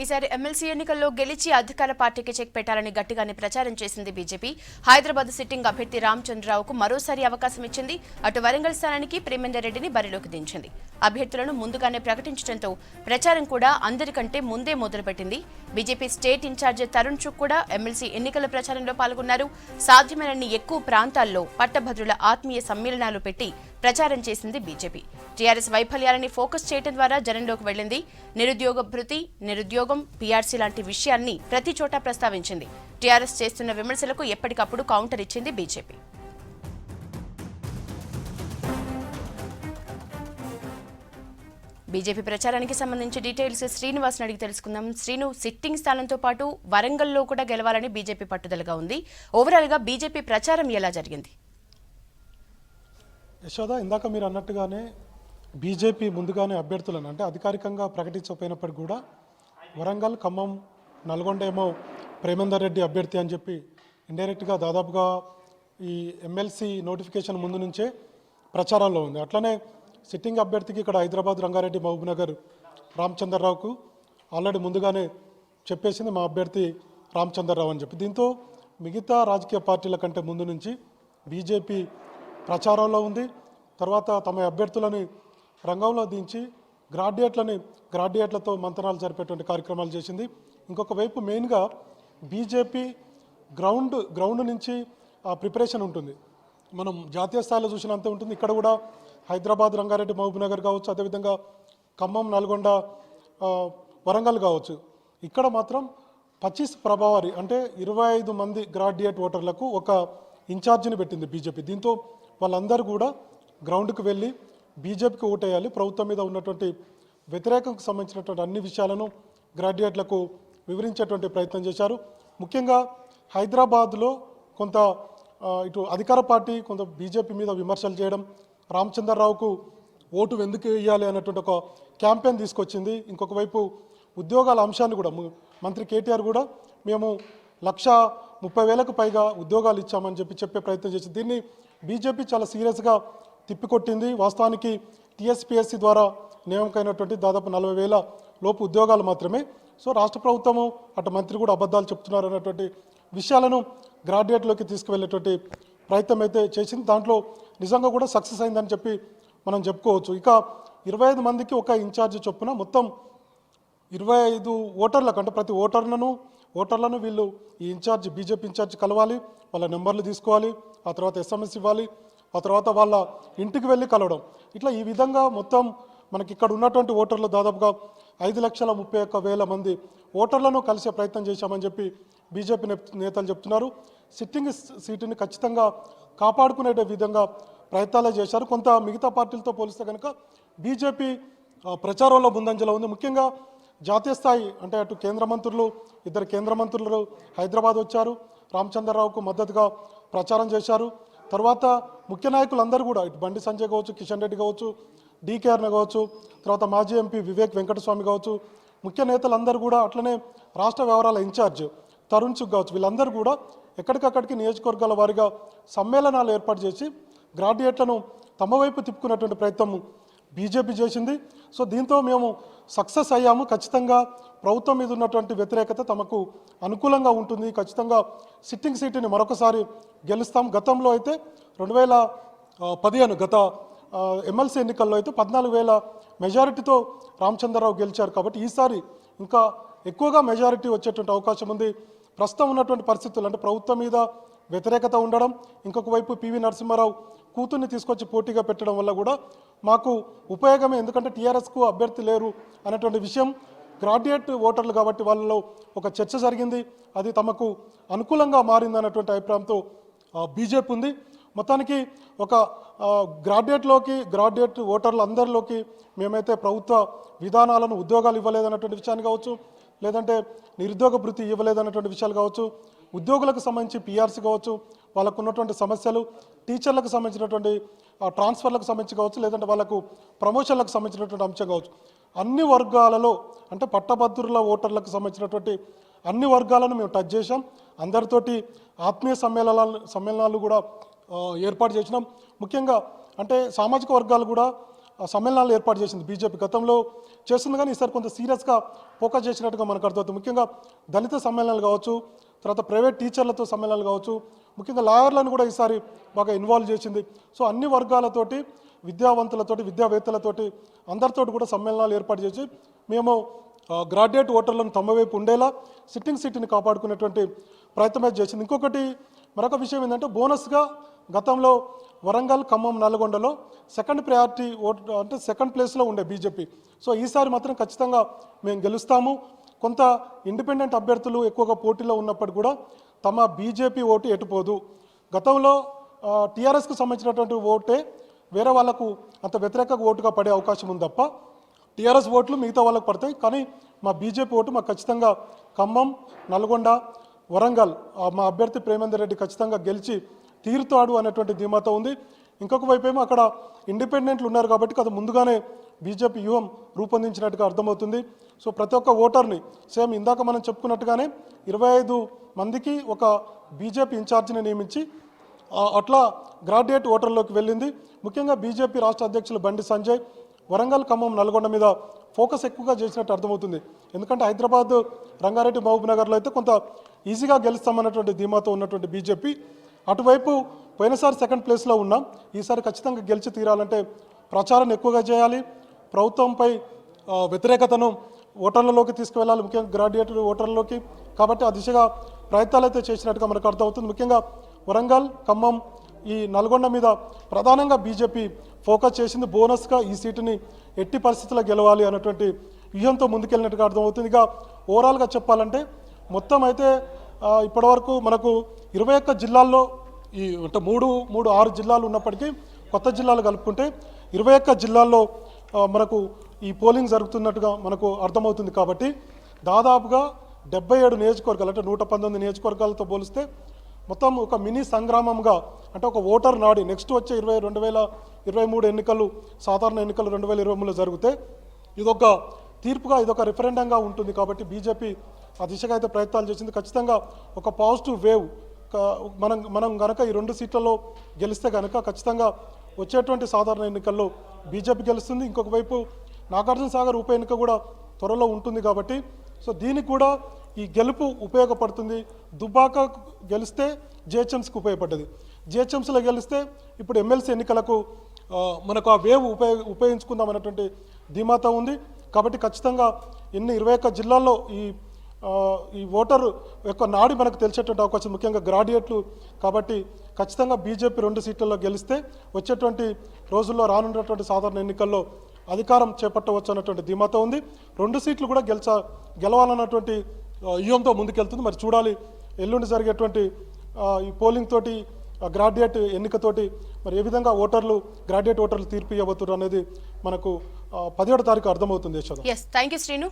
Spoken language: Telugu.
ఈసారి ఎమ్మెల్సీ ఎన్నికల్లో గెలిచి అధికార పార్టీకి చెక్ పెట్టాలని గట్టిగానే ప్రచారం చేసింది బీజేపీ. హైదరాబాద్ సిట్టింగ్ అభ్యర్థి రామచంద్రరావుకు మరోసారి అవకాశం ఇచ్చింది. అటు వరంగల్ స్థానానికి ప్రేమేందర్ రెడ్డిని బరిలోకి దించింది. అభ్యర్థులను ముందుగానే ప్రకటించడంతో ప్రచారం కూడా అందరికంటే ముందే మొదలుపెట్టింది. బీజేపీ స్టేట్ ఇన్ఛార్జ్ తరుణ్ చుక్ కూడా ఎమ్మెల్సీ ఎన్నికల ప్రచారంలో పాల్గొన్నారు. సాధ్యమైనన్ని ఎక్కువ ప్రాంతాల్లో పట్టభద్రుల ఆత్మీయ సమ్మేళనాలు పెట్టి ప్రచారం చేసింది బీజేపీ. టీఆర్ఎస్ వైఫల్యాలని ఫోకస్ చేయడం ద్వారా జనంలోకి వెళ్లింది. నిరుద్యోగ భృతి, నిరుద్యోగం, పీఆర్సీ లాంటి విషయాన్ని ప్రతి చోట ప్రస్తావించింది. టీఆర్ఎస్ చేస్తున్న విమర్శలకు ఎప్పటికప్పుడు కౌంటర్ ఇచ్చింది బీజేపీ. బీజేపీ ప్రచారానికి సంబంధించి డీటెయిల్స్ శ్రీనివాస్ని అడిగి తెలుసుకుందాం. శ్రీను, సిట్టింగ్ స్థానంతో పాటు వరంగల్లో కూడా గెలవాలని బీజేపీ పట్టుదలగా ఉంది. ఓవరాల్ గా బీజేపీ ప్రచారం ఎలా జరిగింది? యశోద, ఇందాక మీరు అన్నట్టుగానే బీజేపీ ముందుగానే అభ్యర్థులను అంటే అధికారికంగా ప్రకటించకపోయినప్పటికీ కూడా వరంగల్, ఖమ్మం, నల్గొండ ఏమో ప్రేమేందర్ రెడ్డి అభ్యర్థి అని చెప్పి ఇండైరెక్ట్గా దాదాపుగా ఈ ఎమ్మెల్సీ నోటిఫికేషన్ ముందు నుంచే ప్రచారంలో ఉంది. అట్లనే సిట్టింగ్ అభ్యర్థికి ఇక్కడ హైదరాబాద్, రంగారెడ్డి, మహబూబ్నగర్ రామచంద్రరావుకు ఆల్రెడీ ముందుగానే చెప్పేసింది మా అభ్యర్థి రామచంద్రరావు అని చెప్పి. దీంతో మిగతా రాజకీయ పార్టీల కంటే ముందు నుంచి బీజేపీ ప్రచారంలో ఉంది. తర్వాత తమ అభ్యర్థులని రంగంలో దించి గ్రాడ్యుయేట్లతో మంతనాలు జరిపేటువంటి కార్యక్రమాలు చేసింది. ఇంకొక వైపు మెయిన్గా బీజేపీ గ్రౌండ్ నుంచి ప్రిపరేషన్ ఉంటుంది. మనం జాతీయ స్థాయిలో చూసినంతే ఉంటుంది. ఇక్కడ కూడా హైదరాబాద్, రంగారెడ్డి, మహబూబ్నగర్ కావచ్చు, అదేవిధంగా ఖమ్మం, నల్గొండ, వరంగల్ కావచ్చు. ఇక్కడ మాత్రం 25 ప్రభావారి అంటే 25 మంది గ్రాడ్యుయేట్ ఓటర్లకు ఒక ఇన్ఛార్జిని పెట్టింది బీజేపీ. దీంతో వాళ్ళందరూ కూడా గ్రౌండ్కి వెళ్ళి బీజేపీకి ఓటేయాలి, ప్రభుత్వం మీద ఉన్నటువంటి వ్యతిరేకంకు సంబంధించినటువంటి అన్ని విషయాలను గ్రాడ్యుయేట్లకు వివరించేటువంటి ప్రయత్నం చేశారు. ముఖ్యంగా హైదరాబాద్లో కొంత ఇటు అధికార పార్టీ కొంత బీజేపీ మీద విమర్శలు చేయడం, రామచంద్రరావుకు ఓటు ఎందుకు వేయాలి అన్నటువంటి ఒక క్యాంపెయిన్ తీసుకొచ్చింది. ఇంకొక వైపు ఉద్యోగాల అంశాన్ని కూడా మంత్రి కేటీఆర్ కూడా మేము 1,30,000కు పైగా ఉద్యోగాలు ఇచ్చామని చెప్పే ప్రయత్నం చేసింది. దీన్ని బీజేపీ చాలా సీరియస్గా తిప్పికొట్టింది. వాస్తవానికి టీఎస్పీఎస్సీ ద్వారా నియామకమైనటువంటి దాదాపు 40,000 లోపు ఉద్యోగాలు మాత్రమే. సో రాష్ట్ర ప్రభుత్వము అటు మంత్రి కూడా అబద్ధాలు చెప్తున్నారు అన్నటువంటి విషయాలను గ్రాడ్యుయేట్లోకి తీసుకువెళ్ళేటువంటి ప్రయత్నం అయితే చేసింది. దాంట్లో నిజంగా కూడా సక్సెస్ అయిందని చెప్పి మనం చెప్పుకోవచ్చు. ఇక 25 మందికి ఒక ఇన్ఛార్జ్ చొప్పున మొత్తం 25 ఓటర్లకు అంటే ప్రతి ఓటర్లను వీళ్ళు ఈ బీజేపీ ఇన్ఛార్జ్ కలవాలి, వాళ్ళ నెంబర్లు తీసుకోవాలి, ఆ తర్వాత ఎస్ఎంఎస్ ఇవ్వాలి, ఆ తర్వాత వాళ్ళ ఇంటికి వెళ్ళి కలవడం. ఇట్లా ఈ విధంగా మొత్తం మనకి ఇక్కడ ఉన్నటువంటి ఓటర్లు దాదాపుగా 5,31,000 మంది ఓటర్లను కలిసే ప్రయత్నం చేశామని చెప్పి బీజేపీ నేతలు చెప్తున్నారు. సిట్టింగ్ సీటుని ఖచ్చితంగా కాపాడుకునే విధంగా ప్రయత్నాలే చేశారు. కొంత మిగతా పార్టీలతో పోలిస్తే కనుక బీజేపీ ప్రచారంలో ముందంజలో ఉంది. ముఖ్యంగా జాతీయ స్థాయి అంటే అటు ఇద్దరు కేంద్ర మంత్రులు హైదరాబాద్ వచ్చారు, రామచంద్రరావుకు మద్దతుగా ప్రచారం చేశారు. తర్వాత ముఖ్య నాయకులందరూ కూడా ఇటు బండి సంజయ్ కావచ్చు, కిషన్ రెడ్డి కావచ్చు, డీకే అరుణ కావచ్చు, తర్వాత మాజీ ఎంపీ వివేక్ వెంకటస్వామి కావచ్చు, ముఖ్య నేతలందరూ కూడా అట్లనే రాష్ట్ర వ్యవహారాల ఇన్ఛార్జ్ తరుణ్ చుక్ కావచ్చు, వీళ్ళందరూ కూడా ఎక్కడికక్కడికి నియోజకవర్గాల వారీగా సమ్మేళనాలు ఏర్పాటు చేసి గ్రాడ్యుయేట్లను తమ వైపు తిప్పుకున్నటువంటి ప్రయత్నం బీజేపీ చేసింది. సో దీంతో మేము సక్సెస్ అయ్యాము. ఖచ్చితంగా ప్రభుత్వం మీద ఉన్నటువంటి వ్యతిరేకత తమకు అనుకూలంగా ఉంటుంది. ఖచ్చితంగా సిట్టింగ్ సీటుని మరొకసారి గెలుస్తాం. గతంలో అయితే 2015 గత ఎమ్మెల్సీ ఎన్నికల్లో అయితే 14,000 మెజారిటీతో రామచంద్రరావు గెలిచారు. కాబట్టి ఈసారి ఇంకా ఎక్కువగా మెజారిటీ వచ్చేటువంటి అవకాశం ఉంది. ప్రస్తుతం ఉన్నటువంటి పరిస్థితులు అంటే ప్రభుత్వం మీద వ్యతిరేకత ఉండడం, ఇంకొక వైపు పివి నరసింహారావు కూతుర్ని తీసుకొచ్చి పోటీగా పెట్టడం వల్ల కూడా మాకు ఉపయోగమే. ఎందుకంటే టీఆర్ఎస్కు అభ్యర్థి లేరు అనేటువంటి విషయం గ్రాడ్యుయేట్ ఓటర్లు కాబట్టి వాళ్ళలో ఒక చర్చ జరిగింది. అది తమకు అనుకూలంగా మారింది అన్నటువంటి అభిప్రాయంతో బీజేపీ ఉంది. మొత్తానికి ఒక గ్రాడ్యుయేట్ ఓటర్లు అందరిలోకి మేమైతే ప్రభుత్వ విధానాలను ఉద్యోగాలు ఇవ్వలేదన్నటువంటి విషయాన్ని కావచ్చు, లేదంటే నిరుద్యోగ భృతి ఇవ్వలేదన్నటువంటి విషయాలు కావచ్చు, ఉద్యోగులకు సంబంధించి పీఆర్సీ కావచ్చు, వాళ్ళకు ఉన్నటువంటి సమస్యలు, టీచర్లకు సంబంధించినటువంటి ట్రాన్స్ఫర్లకు సంబంధించి కావచ్చు, లేదంటే వాళ్ళకు ప్రమోషన్లకు సంబంధించినటువంటి అంశం కావచ్చు, అన్ని వర్గాలలో అంటే పట్టభద్రుల ఓటర్లకు సంబంధించినటువంటి అన్ని వర్గాలను మేము టచ్ చేశాం. అందరితోటి ఆత్మీయ సమ్మేళనాలు కూడా ఏర్పాటు చేసినాం. ముఖ్యంగా అంటే సామాజిక వర్గాలు కూడా సమ్మేళనాలు ఏర్పాటు చేసింది బీజేపీ. గతంలో చేస్తుంది కానీ ఈసారి కొంత సీరియస్గా ఫోకస్ చేసినట్టుగా మనకు అర్థమవుతుంది. ముఖ్యంగా దళిత సమ్మేళనాలు కావచ్చు, తర్వాత ప్రైవేట్ టీచర్లతో సమ్మేళనాలు కావచ్చు, ముఖ్యంగా లాయర్లను కూడా ఈసారి బాగా ఇన్వాల్వ్ చేసింది. సో అన్ని వర్గాలతోటి, విద్యావంతులతోటి, విద్యావేత్తలతోటి అందరితోటి కూడా సమ్మేళనాలు ఏర్పాటు చేసి మేము గ్రాడ్యుయేట్ ఓటర్లను తమ వైపు ఉండేలా సిట్టింగ్ సీట్ని కాపాడుకునేటువంటి ప్రయత్నం అయితే చేసింది. మరొక విషయం ఏంటంటే బోనస్గా గతంలో వరంగల్, ఖమ్మం, నల్గొండలో సెకండ్ ప్రయారిటీ ఓట్ అంటే సెకండ్ ప్లేస్లో ఉండే బీజేపీ. సో ఈసారి మాత్రం ఖచ్చితంగా మేము గెలుస్తాము. కొంత ఇండిపెండెంట్ అభ్యర్థులు ఎక్కువగా పోటీలో ఉన్నప్పటికీ కూడా తమ బీజేపీ ఓటు ఎటుపోదు. గతంలో టీఆర్ఎస్కు సంబంధించినటువంటి ఓటే వేరే వాళ్ళకు అంత వ్యతిరేక ఓటుగా పడే అవకాశం ఉంది తప్ప టీఆర్ఎస్ ఓట్లు మిగతా వాళ్ళకు పడతాయి. కానీ మా బీజేపీ ఓటు మాకు ఖచ్చితంగా ఖమ్మం, నల్గొండ, వరంగల్ మా అభ్యర్థి ప్రేమేందర్ రెడ్డి ఖచ్చితంగా గెలిచి తీరుతాడు అనేటువంటి ధీమాతో ఉంది. ఇంకొక వైపు ఏమో అక్కడ ఇండిపెండెంట్లు ఉన్నారు కాబట్టి అది ముందుగానే బీజేపీ వ్యూహం రూపొందించినట్టుగా అర్థమవుతుంది. సో ప్రతి ఒక్క ఓటర్ని సేమ్ ఇందాక మనం చెప్పుకున్నట్టుగానే 25 మందికి ఒక బీజేపీ ఇన్ఛార్జిని నియమించి అట్లా గ్రాడ్యుయేట్ ఓటర్లోకి వెళ్ళింది. ముఖ్యంగా బీజేపీ రాష్ట్ర అధ్యక్షులు బండి సంజయ్ వరంగల్, ఖమ్మం, నల్గొండ మీద ఫోకస్ ఎక్కువగా చేసినట్టు అర్థమవుతుంది. ఎందుకంటే హైదరాబాద్, రంగారెడ్డి, మహబూబ్ నగర్లో అయితే కొంత ఈజీగా గెలుస్తామన్నటువంటి ధీమాతో ఉన్నటువంటి బీజేపీ అటువైపు పోయినసారి సెకండ్ ప్లేస్లో ఉన్నాం, ఈసారి ఖచ్చితంగా గెలిచి తీరాలంటే ప్రచారం ఎక్కువగా చేయాలి, ప్రభుత్వంపై వ్యతిరేకతను ఓటర్లలోకి తీసుకువెళ్ళాలి, ముఖ్యంగా గ్రాడ్యుయేట్ ఓటర్లలోకి. కాబట్టి ఆ దిశగా ప్రయత్నాలు అయితే చేసినట్టుగా మనకు అర్థమవుతుంది. ముఖ్యంగా వరంగల్, ఖమ్మం, ఈ నల్గొండ మీద ప్రధానంగా బీజేపీ ఫోకస్ చేసింది. బోనస్గా ఈ సీటుని ఎట్టి పరిస్థితుల్లో గెలవాలి అన్నటువంటి వ్యూహంతో ముందుకెళ్ళినట్టుగా అర్థమవుతుంది. ఇక ఓవరాల్గా చెప్పాలంటే మొత్తం అయితే ఇప్పటివరకు మనకు 21 జిల్లాల్లో ఈ అంటే 6 జిల్లాలు ఉన్నప్పటికీ కొత్త జిల్లాలు కలుపుకుంటే 21 జిల్లాల్లో మనకు ఈ పోలింగ్ జరుగుతున్నట్టుగా మనకు అర్థమవుతుంది. కాబట్టి దాదాపుగా 77 నియోజకవర్గాలు అంటే 119 నియోజకవర్గాలతో పోలిస్తే మొత్తం ఒక మినీ సంగ్రామంగా అంటే ఒక ఓటర్ నాడి నెక్స్ట్ వచ్చే 2023 ఎన్నికలు, సాధారణ ఎన్నికలు 2023లో జరిగితే ఇదొక తీర్పుగా, ఇదొక రిఫరెండంగా ఉంటుంది. కాబట్టి బీజేపీ ఆ దిశగా అయితే ప్రయత్నాలు చేసింది. ఖచ్చితంగా ఒక పాజిటివ్ వేవ్ మనం కనుక ఈ 2 సీట్లలో గెలిస్తే కనుక ఖచ్చితంగా వచ్చేటువంటి సాధారణ ఎన్నికల్లో బీజేపీ గెలుస్తుంది. ఇంకొక వైపు నాగార్జున సాగర్ ఉప ఎన్నిక కూడా త్వరలో ఉంటుంది. కాబట్టి సో దీనికి కూడా ఈ గెలుపు ఉపయోగపడుతుంది. దుబ్బాక గెలిస్తే జిహెచ్ఎంసీకి ఉపయోగపడ్డది, జిహెచ్ఎంసీలో గెలిస్తే ఇప్పుడు ఎమ్మెల్సీ ఎన్నికలకు మనకు ఆ వేవ్ ఉపయోగించుకుందాం అన్నటువంటి ధీమాతో ఉంది. కాబట్టి ఖచ్చితంగా 21 జిల్లాల్లో ఈ ఓటరు యొక్క నాడి మనకు తెలిసేటువంటి అవకాశం, ముఖ్యంగా గ్రాడ్యుయేట్లు. కాబట్టి ఖచ్చితంగా బీజేపీ 2 సీట్లలో గెలిస్తే వచ్చేటువంటి రోజుల్లో రానున్నటువంటి సాధారణ ఎన్నికల్లో అధికారం చేపట్టవచ్చు అన్నటువంటి ధీమాతో ఉంది. 2 సీట్లు కూడా గెలవాలన్నటువంటి వ్యూహంతో ముందుకెళ్తుంది. మరి చూడాలి ఎల్లుండి జరిగేటువంటి ఈ పోలింగ్ తోటి, గ్రాడ్యుయేట్ ఎన్నికతోటి మరి ఏ విధంగా గ్రాడ్యుయేట్ ఓటర్లు తీర్పు ఇవ్వబోతున్నారు అనేది మనకు 17వ తారీఖు అర్థమవుతుంది. Thank you Srinu.